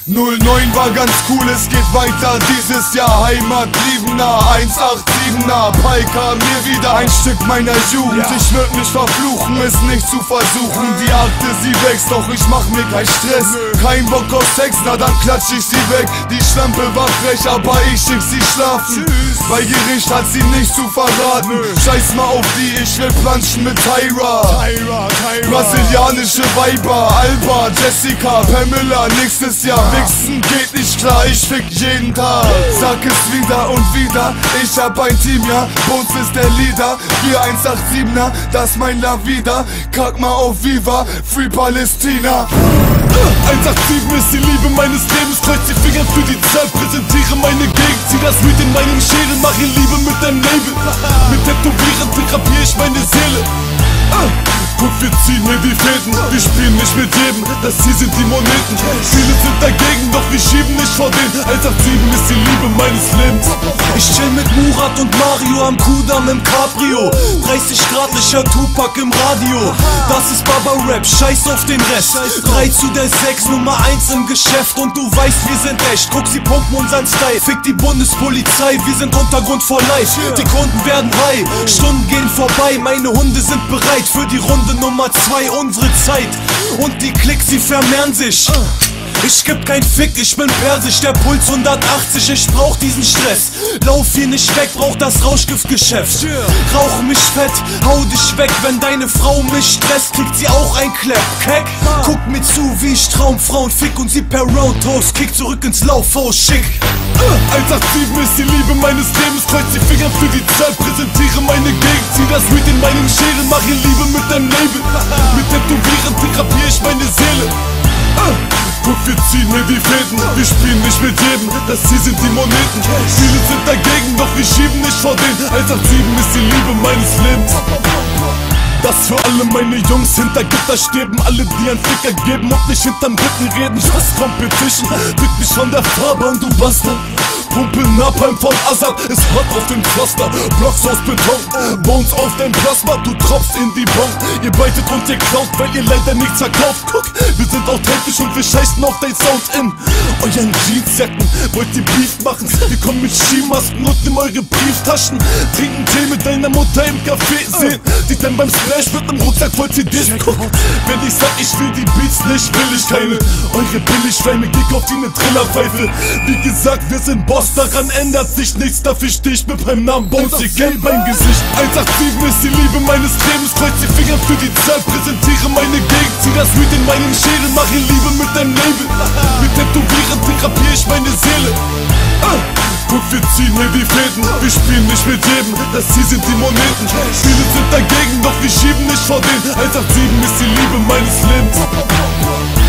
09 war ganz cool, es geht weiter dieses Jahr. Heimatliebender, 187er, Palka mir wieder ein Stück meiner Jugend. Ich würd mich verfluchen, es nicht zu versuchen. Die Akte, sie wächst, doch ich mach mir kein Stress. Kein Bock auf Sex, na dann klatsch ich sie weg. Die Schlampe war frech, aber ich schick sie schlafen. Bei Gericht hat sie nicht zu verraten. Scheiß mal auf die, ich will planschen mit Tyra. Brasilianische Weiber, Alba, Jessica, Pamela, nächstes Jahr. Wichsen geht nicht klar, ich fick jeden Tag. Sag es wieder und wieder, ich hab ein Team, ja. Bones ist der Leader, wir 187er, das mein La Vida. Kack mal auf Viva, Free Palästina. 187 ist die Liebe meines Lebens, kreuz die Finger für die Zeit, präsentiere meine Gegend, zieh das Weed in meinen Schädel, mache Liebe mit deinem Label. Mit Tätowieren therapiere ich meine Seele. Guck, wir ziehen hier die Fäden, wir spielen nicht mit jedem, das hier sind die Moneten. Viele sind dagegen, doch wir schieben nicht vor denen. 187 ist die Liebe meines Lebens. Ich chill mit Murat und Mario am Kudamm im Cabrio. 30 Grad, ich hör Tupac im Radio. Das ist Baba Rap, scheiß auf den Rest. 3 zu der 6, Nummer 1 im Geschäft. Und du weißt, wir sind echt, guck, sie pumpen unseren Style. Fick die Bundespolizei, wir sind Untergrund for life. Die Kunden werden high, Stunden gehen vorbei. Meine Hunde sind bereit für die Runde Nummer 2, unsere Zeit. Und die Klicks, sie vermehren sich. Ich geb kein Fick, ich bin persisch, der Puls 180, ich brauch diesen Stress. Lauf hier nicht weg, brauch das Rauschgiftgeschäft. Rauch mich fett, hau dich weg, wenn deine Frau mich stresst, kriegt sie auch ein Klepp. Keck, guck mir zu, wie ich Traumfrauen fick und sie per Roundhouse kick zurück ins Laufhaus schick. 187 ist die Liebe meines Lebens, kreuz die Finger für die Zeit, präsentiere meine Gegend, zieh das Weed in meinen Schädel, mache Liebe mit deinem Label. Mit Tätowieren therapiere ich meine Seele. Guck, wir ziehen hier die Fäden, wir spielen nicht mit jedem, das hier sind die Moneten. Viele sind dagegen, doch wir schieben nicht vor denen. 187 ist die Liebe meines Lebens. Das für alle meine Jungs hinter Gitterstäben, alle die ein Ficker geben und nicht hinterm Rücken reden. Just Competition, pick mich von der Farbe und du Bastard. Pumpe Napalm von Assad, ist hart auf dem Pflaster. Blocks aus Beton, Bones auf dein Plasma, du tropfst in die Bon. Ihr beitet und ihr klaut, weil ihr leider nichts verkauft. Guck, wir sind authentisch und wir scheißen auf dein Sound in euren Jeansjacken. Wollt ihr Beef machen? Wir kommen mit Skimasken und nimm eure Brieftaschen. Trinken Tee mit deiner Mutter im Café, sehen dich dann beim Splash mit nem Rucksack voll CDs. Guck, wenn ich sag, ich will die Beats nicht, will ich keine. Eure Billigschweine, geh auf die ne Trillerpfeife. Wie gesagt, wir sind Boss, daran ändert sich nichts, dafür steh ich mit meinem Namen Bones, ihr kennt mein Gesicht. 187 ist die Liebe meines Lebens, kreuz die Finger für die Zeit, präsentiere meine Gegend, zieh das Weed in meinen Schädel, mache Liebe mit deinem Label. Mit Tätowieren therapiere ich meine Seele. Guck, wir ziehen hier die Fäden, wir spielen nicht mit jedem, das hier sind die Moneten. Viele sind dagegen, doch wir schieben nicht vor denen. 187 ist die Liebe meines Lebens.